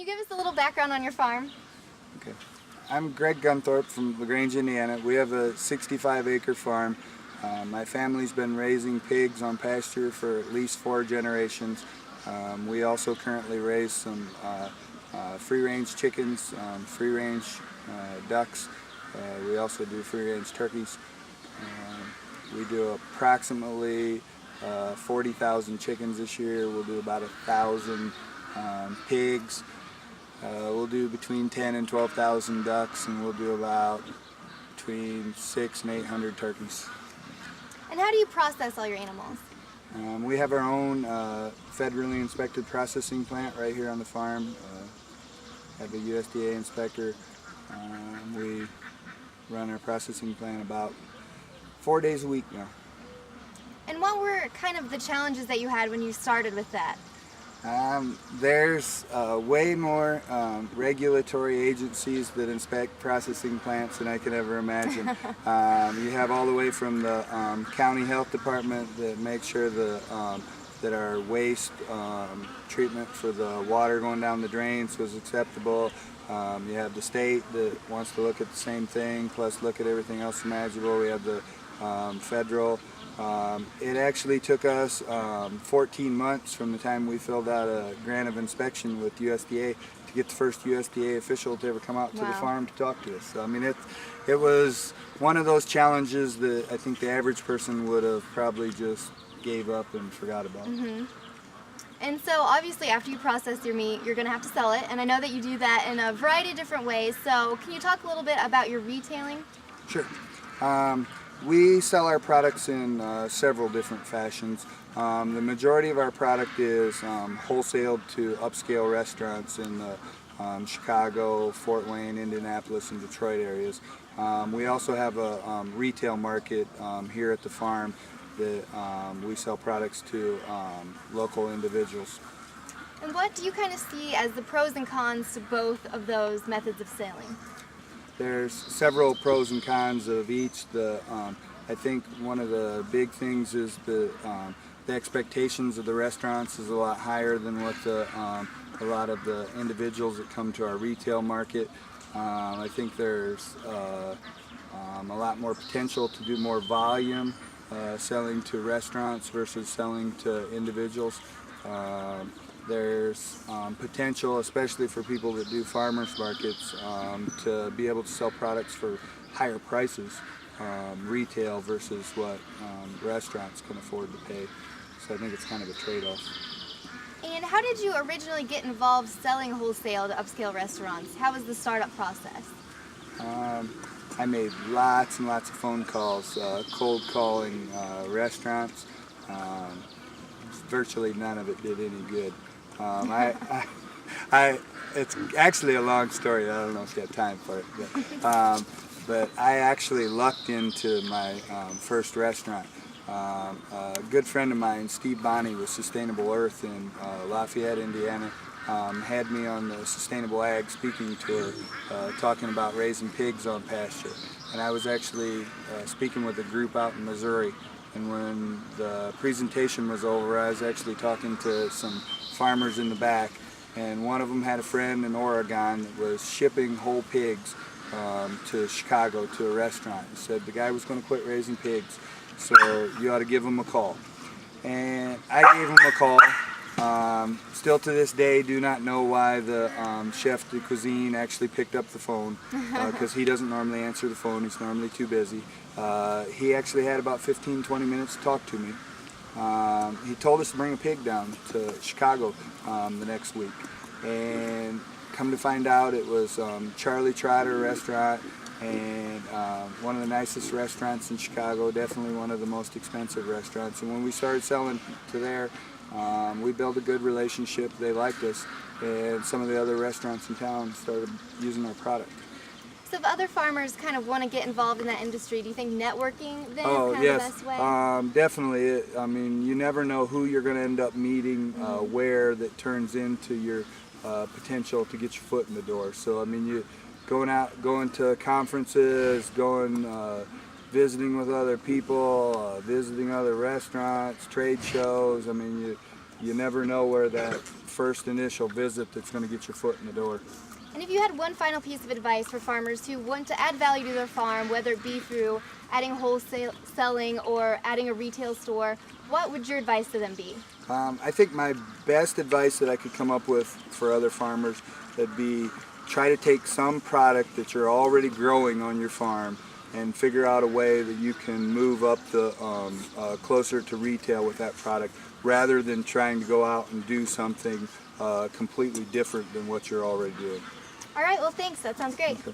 you give us a little background on your farm? Okay. I'm Greg Gunthorp from LaGrange, Indiana. We have a 65-acre farm. My family's been raising pigs on pasture for at least 4 generations. We also currently raise some free-range chickens, free-range ducks. We also do free-range turkeys. We do approximately 40,000 chickens this year. We'll do about 1,000 pigs. We'll do between 10 and 12,000 ducks, and we'll do about between 600 and 800 turkeys. And how do you process all your animals? We have our own federally inspected processing plant right here on the farm. Have a USDA inspector. We run our processing plant about 4 days a week now. And what were kind of the challenges that you had when you started with that? There's way more regulatory agencies that inspect processing plants than I could ever imagine. You have all the way from the county health department that makes sure that our waste treatment for the water going down the drains was acceptable. You have the state that wants to look at the same thing, plus look at everything else imaginable. We have the federal. It actually took us 14 months from the time we filled out a grant of inspection with USDA to get the first USDA official to ever come out to the farm to talk to us. So, I mean, it was one of those challenges that I think the average person would have probably just gave up and forgot about. Mm-hmm. And so obviously after you process your meat, you're going to have to sell it, and I know that you do that in a variety of different ways. So can you talk a little bit about your retailing? Sure. We sell our products in several different fashions. The majority of our product is wholesaled to upscale restaurants in the Chicago, Fort Wayne, Indianapolis, and Detroit areas. We also have a retail market here at the farm that we sell products to local individuals. And what do you kind of see as the pros and cons to both of those methods of selling? There's several pros and cons of each. I think one of the big things is the expectations of the restaurants is a lot higher than what a lot of the individuals that come to our retail market. I think there's a lot more potential to do more volume selling to restaurants versus selling to individuals. There's potential, especially for people that do farmers markets, to be able to sell products for higher prices, retail versus what restaurants can afford to pay. So I think it's kind of a trade-off. And how did you originally get involved selling wholesale to upscale restaurants? How was the startup process? I made lots and lots of phone calls, cold calling restaurants. Virtually none of it did any good. It's actually a long story. I don't know if you have time for it, but I actually lucked into my first restaurant. A good friend of mine, Steve Bonney with Sustainable Earth in Lafayette, Indiana, had me on the Sustainable Ag speaking tour, talking about raising pigs on pasture. And I was actually speaking with a group out in Missouri. And when the presentation was over, I was actually talking to some farmers in the back, and one of them had a friend in Oregon that was shipping whole pigs to Chicago to a restaurant. He said the guy was going to quit raising pigs, so you ought to give him a call. And I gave him a call. Still to this day do not know why the chef de cuisine actually picked up the phone, because he doesn't normally answer the phone. He's normally too busy. He actually had about 15-20 minutes to talk to me. He told us to bring a pig down to Chicago the next week, and come to find out it was Charlie Trotter restaurant, and one of the nicest restaurants in Chicago, definitely one of the most expensive restaurants. And when we started selling to there, we built a good relationship. They liked us, and some of the other restaurants in town started using our product. So if other farmers kind of want to get involved in that industry, do you think networking then Oh, is kind yes. of the best way? Definitely. I mean, you never know who you're going to end up meeting where that turns into your potential to get your foot in the door. So, I mean, you going to conferences, visiting with other people, visiting other restaurants, trade shows. I mean, you never know where that first initial visit that's going to get your foot in the door. And if you had one final piece of advice for farmers who want to add value to their farm, whether it be through adding wholesale selling or adding a retail store, what would your advice to them be? I think my best advice that I could come up with for other farmers would be try to take some product that you're already growing on your farm and figure out a way that you can move up the closer to retail with that product, rather than trying to go out and do something completely different than what you're already doing. All right, well, thanks. That sounds great. Okay.